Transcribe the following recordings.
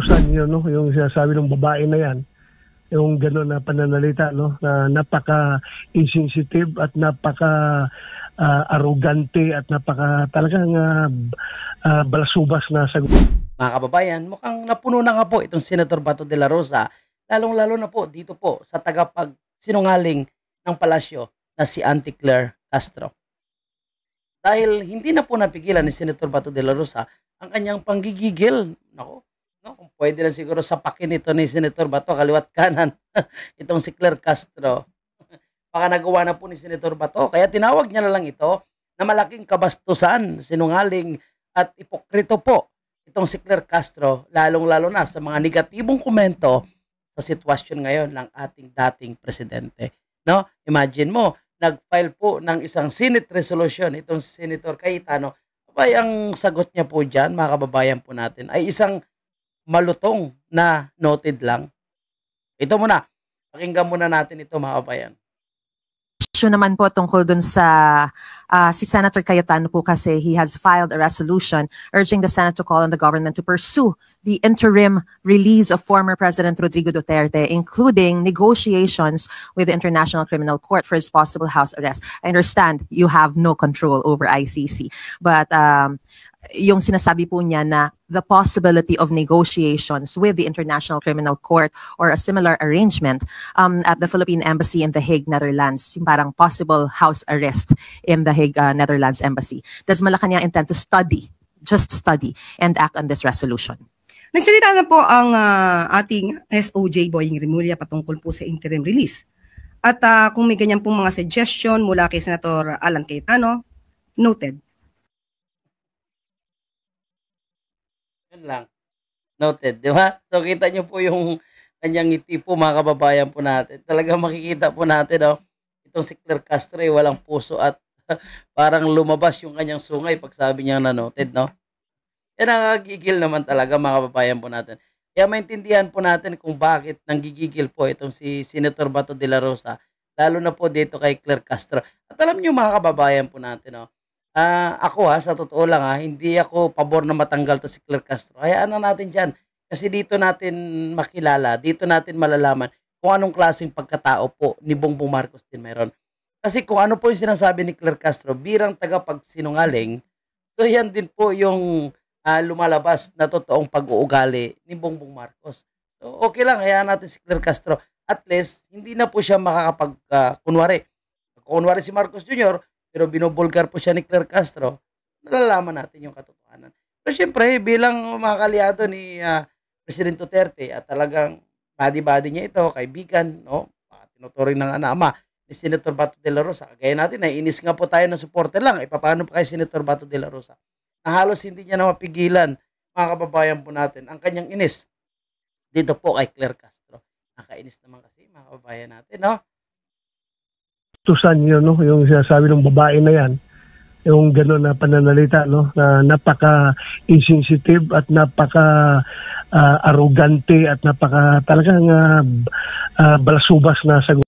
Saan yun, no? Yung sinasabi ng babae na yan, yung gano'n na pananalita, no? Na napaka-insensitive at napaka-arrogante at napaka talagang balasubas na sagot. Mga kababayan, mukhang napuno na nga po itong Senator Bato de la Rosa, lalong-lalo na po dito po sa tagapagsinungaling ng palasyo na si Auntie Claire Castro. Dahil hindi na po napigilan ni Senator Bato de la Rosa ang kanyang panggigigil. Nako, no, kung pwede lang siguro sapakin ito ni Senator Bato kaliwat kanan itong si Claire Castro. Baka nagawa na po ni Senator Bato, kaya tinawag niya na lang ito na malaking kabastusan, sinungaling at ipokrito po itong si Claire Castro, lalong-lalo na sa mga negatibong komento sa sitwasyon ngayon ng ating dating presidente. No? Imagine mo, nag-file po ng isang Senate resolution itong si Senator Cayetano. Abay, ang sagot niya po dyan, mga kababayan po natin, ay isang malutong na noted lang. Ito muna, pakinggan muna natin ito, mga kababayan. Issue naman po tungkol dun sa si Senator Cayetano po kasi he has filed a resolution urging the Senate to call on the government to pursue the interim release of former President Rodrigo Duterte, including negotiations with the International Criminal Court for his possible house arrest. I understand you have no control over ICC, but yung sinasabi po niya na the possibility of negotiations with the International Criminal Court or a similar arrangement at the Philippine Embassy in The Hague, Netherlands, yung parang possible house arrest in The Hague, Netherlands Embassy. Does Malacanang intend to study, just study, and act on this resolution? Nagsalita na po ang ating SOJ Boying Rimulya patungkol po sa interim release. At kung may ganyan pong mga suggestion mula kay Senator Alan Cayetano, noted. Lang. Noted, di ba? So kita nyo po yung kanyang ngiti po, mga kababayan po natin. Talagang makikita po natin, no? Itong si Claire Castro walang puso at parang lumabas yung kanyang sungay pag sabi niya na noted, no? Yan nakagigil naman talaga, mga kababayan po natin. Kaya maintindihan po natin kung bakit nanggigigil po itong si Senator Bato de la Rosa, lalo na po dito kay Claire Castro. At alam nyo, mga kababayan po natin, no? Ako sa totoo lang hindi ako pabor na matanggal to si Claire Castro. Hayaan na natin dyan. Kasi dito natin makilala, dito natin malalaman kung anong klaseng pagkatao po ni Bongbong Marcos din meron. Kasi kung ano po yung sinasabi ni Claire Castro birang tagapagsinungaling, so yan din po yung lumalabas na totoong pag-uugali ni Bongbong Marcos. So okay lang, hayaan natin si Claire Castro. At least, hindi na po siya makakapag, kunwari si Marcos Jr., pero binubulgar po siya ni Claire Castro, nalalaman natin yung katotohanan. Pero syempre, bilang mga kaliado ni President Duterte at talagang body-body niya ito, kaibigan, no? Tinuturing ng ama ni Senator Bato de la Rosa. Kagaya natin, naiinis nga po tayo ng supporter lang. Paano pa kay Senator Bato de la Rosa? Na halos hindi niya na mapigilan, mga kababayan po natin, ang kanyang inis dito po kay Claire Castro. Nakainis naman kasi, mga kababayan natin, no? Tusan yun, no? Yung sinasabi ng babae na yan, yung gano'n na pananalita, no? Na napaka-insensitive at napaka-arrogante at napaka talagang balasubas na sagot.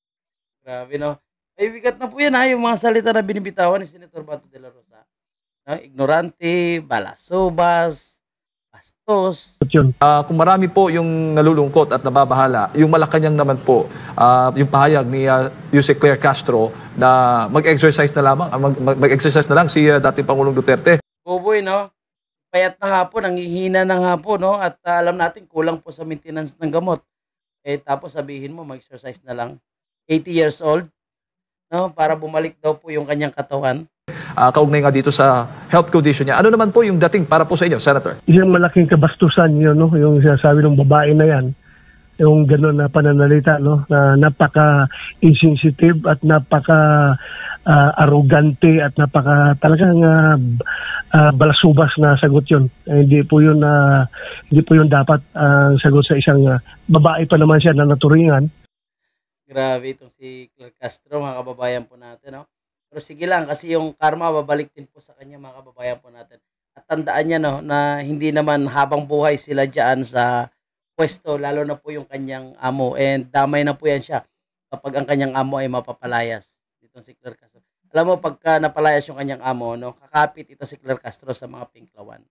Grabe, no? Ay, bigat na po yan, yung mga salita na binibitawan ni Senator Bato de la Rosa. No? Ignorante, balasubas, bastos. Kung marami po yung nalulungkot at nababahala, yung Malacanang naman po, yung pahayag ni Yuse Claire Castro na mag-exercise na lamang, mag-exercise na lang si dating Pangulong Duterte. Boboy, no? Payat na nga po, nangihina na nga po, no? At alam natin, kulang po sa maintenance ng gamot. Tapos sabihin mo, mag-exercise na lang. 80 years old, no? Para bumalik daw po yung kanyang katawan. Kaugnay nga dito sa health condition niya. Ano naman po yung dating para po sa inyo, Senator? Isang malaking kabastusan yun, no? Yung sinasabi ng babae na yan, yung gano'n na pananalita, no? Na napaka-insensitive at napaka-arrogante at napaka talagang balasubas na sagot yun. Hindi po yun dapat sagot sa isang babae pa naman siya na naturingan. Grabe itong si Claire Castro, mga kababayan po natin, no? Pero sige lang, kasi yung karma babalik din po sa kanya, mga kababayan po natin. At tandaan niya, no, na hindi naman habang buhay sila dyan sa pwesto, lalo na po yung kanyang amo. And damay na po yan siya kapag ang kanyang amo ay mapapalayas. Itong si Claire Castro. Alam mo, pagka napalayas yung kanyang amo, no, kakapit ito si Claire Castro sa mga pinklawan.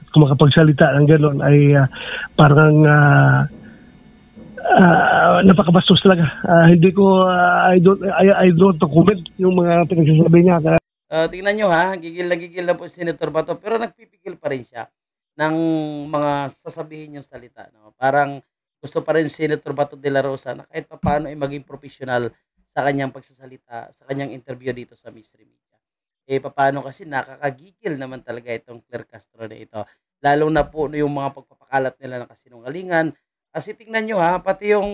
Kung makapagsalita ng gano'n ay parang napakabastos talaga. Hindi ko I don't comment yung mga pinagsasabi niya. Tingnan nyo ha, gigil na po si Senator Bato pero nagpipigil pa rin siya ng mga sasabihin niyang salita. No? Parang gusto pa rin si Senator Bato de la Rosa na kahit paano ay maging professional sa kanyang pagsasalita, sa kanyang interview dito sa Mystery Media. Paano kasi nakakagigil naman talaga itong Claire Castro na ito. Lalo na po yung mga pagpapakalat nila ng kasinungalingan. Kasi tingnan nyo ha, pati yung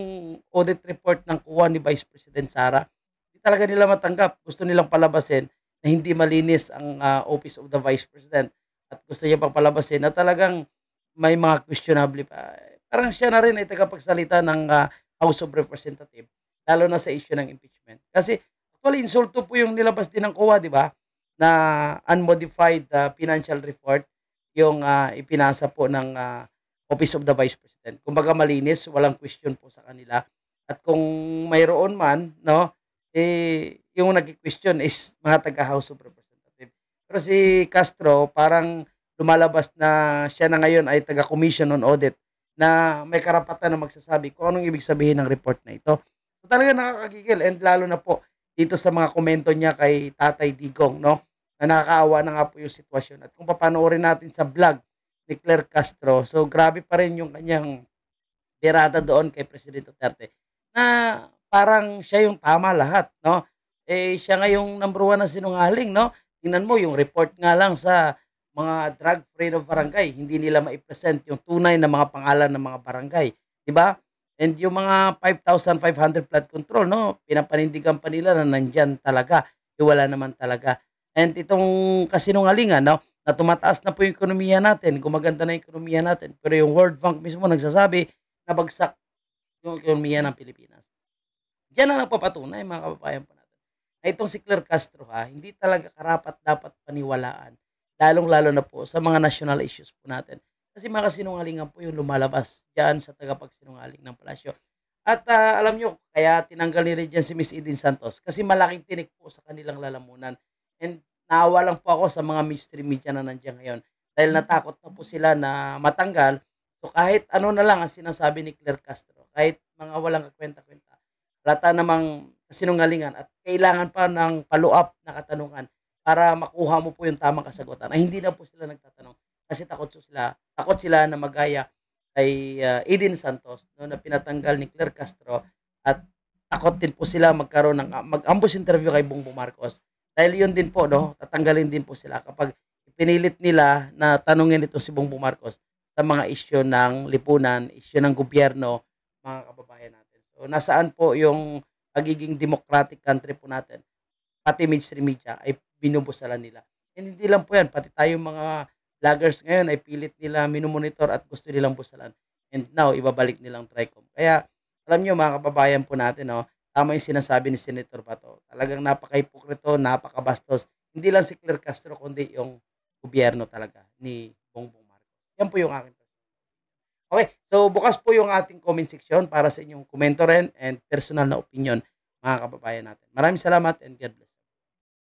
audit report ng kuha ni Vice President Sara, hindi talaga nila matanggap. Gusto nilang palabasin na hindi malinis ang Office of the Vice President. At gusto niya pang palabasin na talagang may mga questionable pa. Parang siya na rin ay tagapagsalita ng House of Representatives, lalo na sa issue ng impeachment. Kasi actually insulto po yung nilabas din ng COA, di ba? Na unmodified financial report yung ipinasa po ng Office of the Vice President. Kumbaga malinis, walang question po sa kanila. At kung mayroon man, no, yung nag-question is mga taga-House of Representatives. Pero si Castro, parang lumalabas na siya na ngayon ay taga-Commission on Audit na may karapatan na magsasabi kung anong ibig sabihin ng report na ito. So talaga nakakagigil and lalo na po dito sa mga komento niya kay Tatay Digong, no? Na nakakaawa na nga po yung sitwasyon. At kung papanoorin natin sa vlog ni Claire Castro, so grabe pa rin yung kanyang tirada doon kay President Duterte na parang siya yung tama lahat, no? Siya nga yung number 1 na sinungaling, no? Tingnan mo yung report nga lang sa mga drug-free na barangay, hindi nila ma-present yung tunay na mga pangalan ng mga barangay, di ba? And yung mga 5,500 flood control, no, pinapanindigan pa nila na nandyan talaga, wala naman talaga. And itong kasinungalingan, no, na tumataas na po yung ekonomiya natin, gumaganda na yung ekonomiya natin, pero yung World Bank mismo nagsasabi na bagsak yung ekonomiya ng Pilipinas. Diyan na nagpapatunay, mga kababayan po natin. Na itong si Claire Castro, hindi talaga karapat dapat paniwalaan, lalong-lalo na po sa mga national issues po natin. Kasi mga kasinungalingan po yung lumalabas dyan sa tagapagsinungaling ng palasyo. At alam nyo, kaya tinanggal nila dyan si Miss Eden Santos kasi malaking tinik po sa kanilang lalamunan. And naawa lang po ako sa mga mystery media na nandiyan ngayon dahil natakot na po sila na matanggal. So kahit ano na lang ang sinasabi ni Claire Castro, kahit mga walang kakwenta-kwenta, halata namang kasinungalingan at kailangan pa ng follow-up na katanungan para makuha mo po yung tamang kasagutan. Ay hindi na po sila nagtatanong kasi takot sila na magaya kay Eden Santos, no, na pinatanggal ni Claire Castro, at takot din po sila magkaroon ng mag-ambush interview kay Bongbong Marcos. Dahil yun din po, no, tatanggalin din po sila kapag pinilit nila na tanungin ito si Bongbong Marcos sa mga isyu ng lipunan, isyu ng gobyerno, mga kababayan natin. So nasaan po yung pagiging democratic country po natin? Pati mainstream media ay binubusalan nila. And hindi lang po yan, pati tayong mga vloggers ngayon ay pilit nila minumonitor at gusto nilang busalan. And now, ibabalik nilang TRICOM. Kaya, alam nyo mga kababayan po natin, no, tama yung sinasabi ni Senator Bato. Talagang napaka-hipokrito, napakabastos. Hindi lang si Claire Castro, kundi yung gobyerno talaga ni Bongbong Marcos. Yan po yung aking personal. Okay, so bukas po yung ating comment section para sa inyong komento rin and personal na opinion, mga kababayan natin. Maraming salamat and God bless.